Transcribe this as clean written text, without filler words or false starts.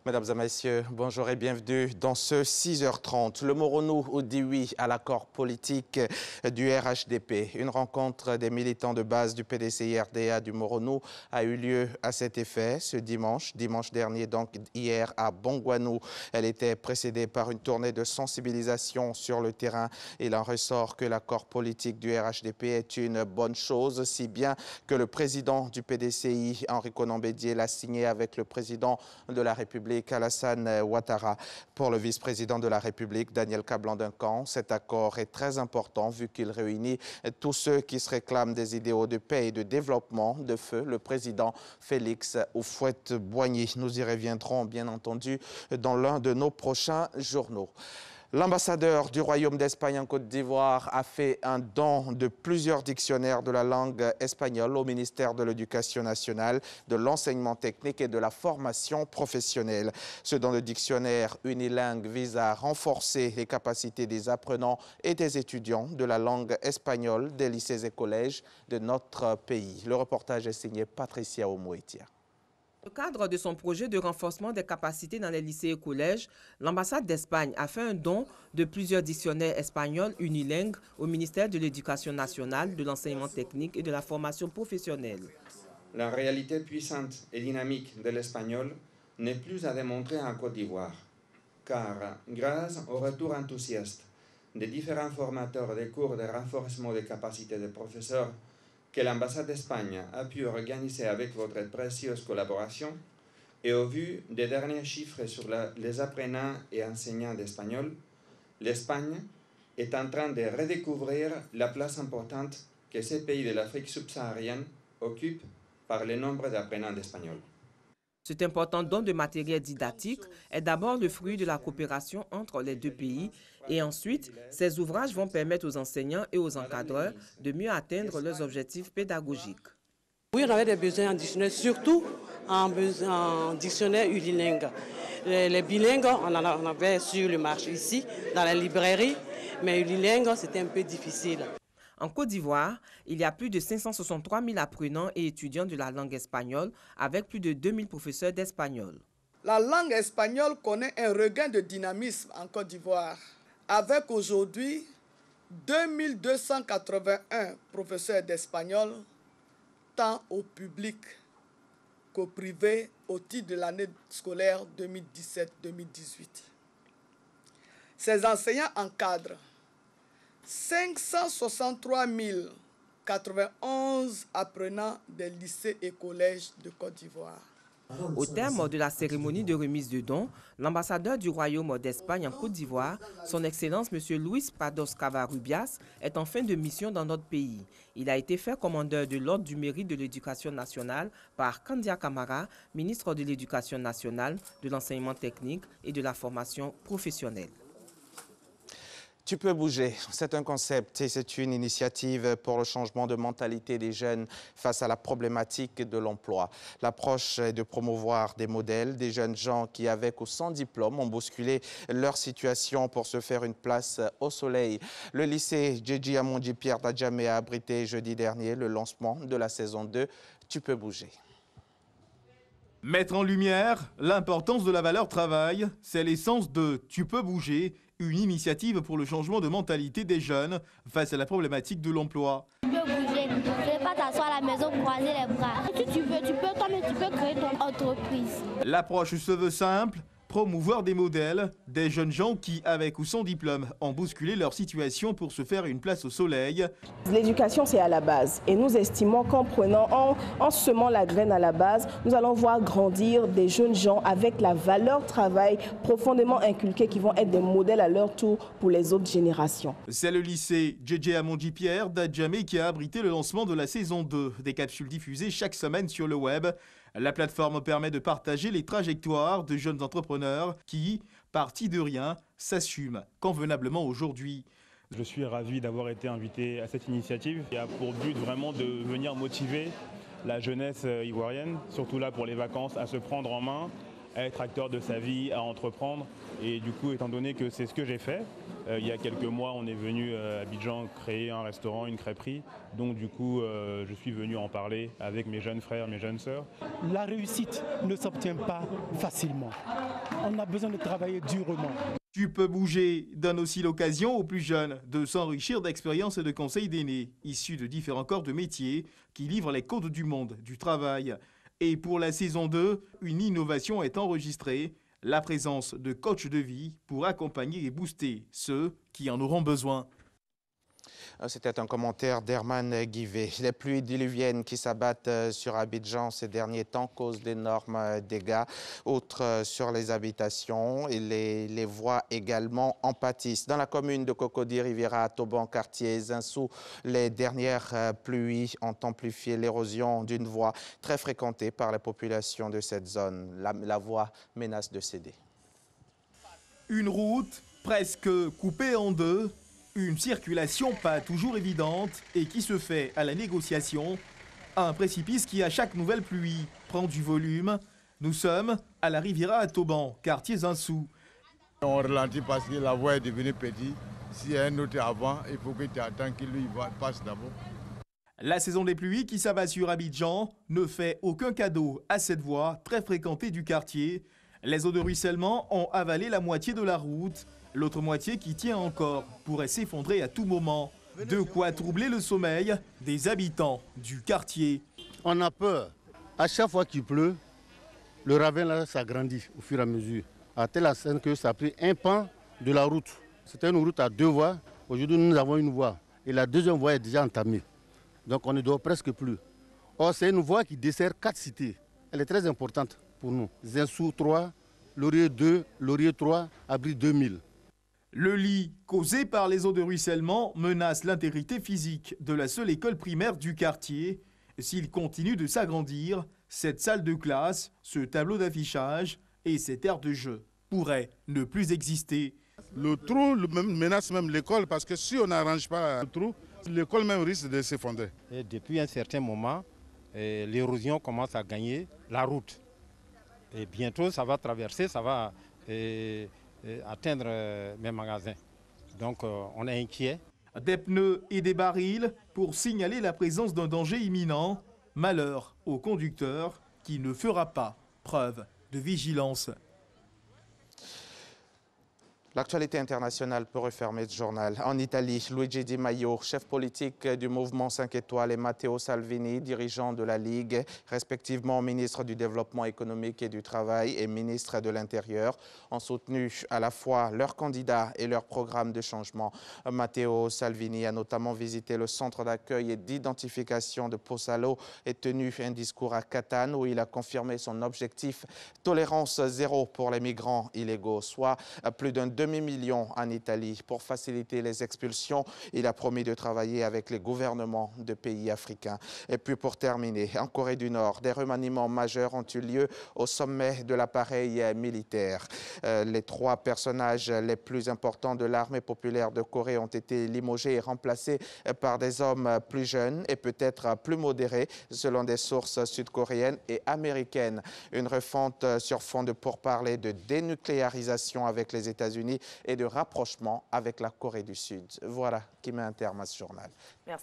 Mesdames et messieurs, bonjour et bienvenue dans ce 6h30. Le Moronou dit oui à l'accord politique du RHDP. Une rencontre des militants de base du PDCI-RDA du Moronou a eu lieu à cet effet ce dimanche dernier, donc hier à Bongouanou. Elle était précédée par une tournée de sensibilisation sur le terrain. Il en ressort que l'accord politique du RHDP est une bonne chose, si bien que le président du PDCI, Henri Konan Bédié, l'a signé avec le président de la République, Alassane Ouattara. Pour le vice-président de la République, Daniel Kablan-Duncan, cet accord est très important vu qu'il réunit tous ceux qui se réclament des idéaux de paix et de développement. De feu, le président Félix Houphouët-Boigny. Nous y reviendrons bien entendu dans l'un de nos prochains journaux. L'ambassadeur du Royaume d'Espagne en Côte d'Ivoire a fait un don de plusieurs dictionnaires de la langue espagnole au ministère de l'Éducation nationale, de l'enseignement technique et de la formation professionnelle. Ce don de dictionnaire unilingue vise à renforcer les capacités des apprenants et des étudiants de la langue espagnole des lycées et collèges de notre pays. Le reportage est signé Patricia Omoetia. Dans le cadre de son projet de renforcement des capacités dans les lycées et collèges, l'ambassade d'Espagne a fait un don de plusieurs dictionnaires espagnols unilingues au ministère de l'Éducation nationale, de l'enseignement technique et de la formation professionnelle. La réalité puissante et dynamique de l'espagnol n'est plus à démontrer en Côte d'Ivoire, car grâce au retour enthousiaste des différents formateurs des cours de renforcement des capacités des professeurs que l'ambassade d'Espagne a pu organiser avec votre précieuse collaboration, et au vu des derniers chiffres sur les apprenants et enseignants d'espagnol, l'Espagne est en train de redécouvrir la place importante que ces pays de l'Afrique subsaharienne occupent par le nombre d'apprenants d'espagnol. Cet important don de matériel didactique est d'abord le fruit de la coopération entre les deux pays et ensuite, ces ouvrages vont permettre aux enseignants et aux encadreurs de mieux atteindre leurs objectifs pédagogiques. Oui, on avait des besoins en dictionnaire, surtout en dictionnaire unilingue. Les bilingues, on en avait sur le marché ici, dans la librairie, mais unilingue, c'était un peu difficile. En Côte d'Ivoire, il y a plus de 563 000 apprenants et étudiants de la langue espagnole, avec plus de 2 000 professeurs d'espagnol. La langue espagnole connaît un regain de dynamisme en Côte d'Ivoire, avec aujourd'hui 2281 professeurs d'espagnol, tant au public qu'au privé, au titre de l'année scolaire 2017-2018. Ces enseignants encadrent 563 091 apprenants des lycées et collèges de Côte d'Ivoire. Au terme de la cérémonie de remise de dons, l'ambassadeur du Royaume d'Espagne en Côte d'Ivoire, son Excellence M. Luis Prados Covarrubias, est en fin de mission dans notre pays. Il a été fait commandeur de l'Ordre du mérite de l'Éducation nationale par Kandia Camara, ministre de l'Éducation nationale, de l'enseignement technique et de la formation professionnelle. Tu peux bouger, c'est un concept et c'est une initiative pour le changement de mentalité des jeunes face à la problématique de l'emploi. L'approche est de promouvoir des modèles, des jeunes gens qui, avec ou sans diplôme, ont bousculé leur situation pour se faire une place au soleil. Le lycée Djedji Amondi Pierre d'Adjamé a abrité jeudi dernier le lancement de la saison 2 Tu peux bouger. Mettre en lumière l'importance de la valeur travail, c'est l'essence de Tu peux bouger, une initiative pour le changement de mentalité des jeunes face à la problématique de l'emploi. Tu peux bouger, tu ne peux pas t'asseoir à la maison, croiser les bras. Si tu veux, toi-même, tu peux créer ton entreprise. L'approche se veut simple, promouvoir des modèles, des jeunes gens qui, avec ou sans diplôme, ont bousculé leur situation pour se faire une place au soleil. L'éducation, c'est à la base. Et nous estimons qu'en en semant la graine à la base, nous allons voir grandir des jeunes gens avec la valeur travail profondément inculquée qui vont être des modèles à leur tour pour les autres générations. C'est le lycée Djedji Amondi Pierre d'Adjamé qui a abrité le lancement de la saison 2, des capsules diffusées chaque semaine sur le web. La plateforme permet de partager les trajectoires de jeunes entrepreneurs qui, partis de rien, s'assument convenablement aujourd'hui. Je suis ravi d'avoir été invité à cette initiative qui a pour but vraiment de venir motiver la jeunesse ivoirienne, surtout là pour les vacances, à se prendre en main, à être acteur de sa vie, à entreprendre. Et du coup, étant donné que c'est ce que j'ai fait, Il y a quelques mois, on est venu à Abidjan créer un restaurant, une crêperie. Donc du coup, je suis venu en parler avec mes jeunes frères, mes jeunes sœurs. La réussite ne s'obtient pas facilement. On a besoin de travailler durement. Tu peux bouger donne aussi l'occasion aux plus jeunes de s'enrichir d'expériences et de conseils d'aînés, issus de différents corps de métiers qui livrent les codes du monde du travail. Et pour la saison 2, une innovation est enregistrée, la présence de coachs de vie pour accompagner et booster ceux qui en auront besoin. C'était un commentaire d'Herman Guivet. Les pluies diluviennes qui s'abattent sur Abidjan ces derniers temps causent d'énormes dégâts, outre sur les habitations, et les voies également en pâtissent. Dans la commune de Cocody, Riviera, Toban, quartier Zinsou, les dernières pluies ont amplifié l'érosion d'une voie très fréquentée par la population de cette zone. La voie menace de céder. Une route presque coupée en deux. Une circulation pas toujours évidente et qui se fait à la négociation. Un précipice qui, à chaque nouvelle pluie, prend du volume. Nous sommes à la Riviera à Toban, quartier Zinsou. On ralentit parce que la voie est devenue petite. S'il y a un autre avant, il faut que tu attends qu'il lui passe d'abord. La saison des pluies qui s'abat sur Abidjan ne fait aucun cadeau à cette voie très fréquentée du quartier. Les eaux de ruissellement ont avalé la moitié de la route. L'autre moitié qui tient encore pourrait s'effondrer à tout moment. De quoi troubler le sommeil des habitants du quartier. On a peur. À chaque fois qu'il pleut, le ravin là s'agrandit au fur et à mesure. À telle enseigne que ça a pris un pan de la route. C'était une route à 2 voies. Aujourd'hui, nous avons une voie. Et la deuxième voie est déjà entamée. Donc on ne dort presque plus. Or, c'est une voie qui dessert 4 cités. Elle est très importante pour nous. Zinsou 3, Laurier 2, Laurier 3, Abri 2000. Le lit causé par les eaux de ruissellement menace l'intégrité physique de la seule école primaire du quartier. S'il continue de s'agrandir, cette salle de classe, ce tableau d'affichage et cette aire de jeu pourraient ne plus exister. Le trou menace même l'école parce que si on n'arrange pas le trou, l'école même risque de s'effondrer. Depuis un certain moment, l'érosion commence à gagner la route. Et bientôt, ça va traverser, ça va atteindre mes magasins. Donc, on est inquiet. Des pneus et des barils pour signaler la présence d'un danger imminent. Malheur au conducteur qui ne fera pas preuve de vigilance. L'actualité internationale peut refermer ce journal. En Italie, Luigi Di Maio, chef politique du mouvement 5 étoiles, et Matteo Salvini, dirigeant de la Ligue, respectivement ministre du Développement économique et du Travail et ministre de l'Intérieur, ont soutenu à la fois leurs candidats et leur programme de changement. Matteo Salvini a notamment visité le centre d'accueil et d'identification de Pozzallo et tenu un discours à Catane où il a confirmé son objectif tolérance zéro pour les migrants illégaux, soit plus d'un demi-million en Italie. Pour faciliter les expulsions, il a promis de travailler avec les gouvernements de pays africains. Et puis pour terminer, en Corée du Nord, des remaniements majeurs ont eu lieu au sommet de l'appareil militaire. Les 3 personnages les plus importants de l'armée populaire de Corée ont été limogés et remplacés par des hommes plus jeunes et peut-être plus modérés, selon des sources sud-coréennes et américaines. Une refonte sur fond de pourparlers de dénucléarisation avec les États-Unis et de rapprochement avec la Corée du Sud. Voilà qui met un terme à ce journal. Merci.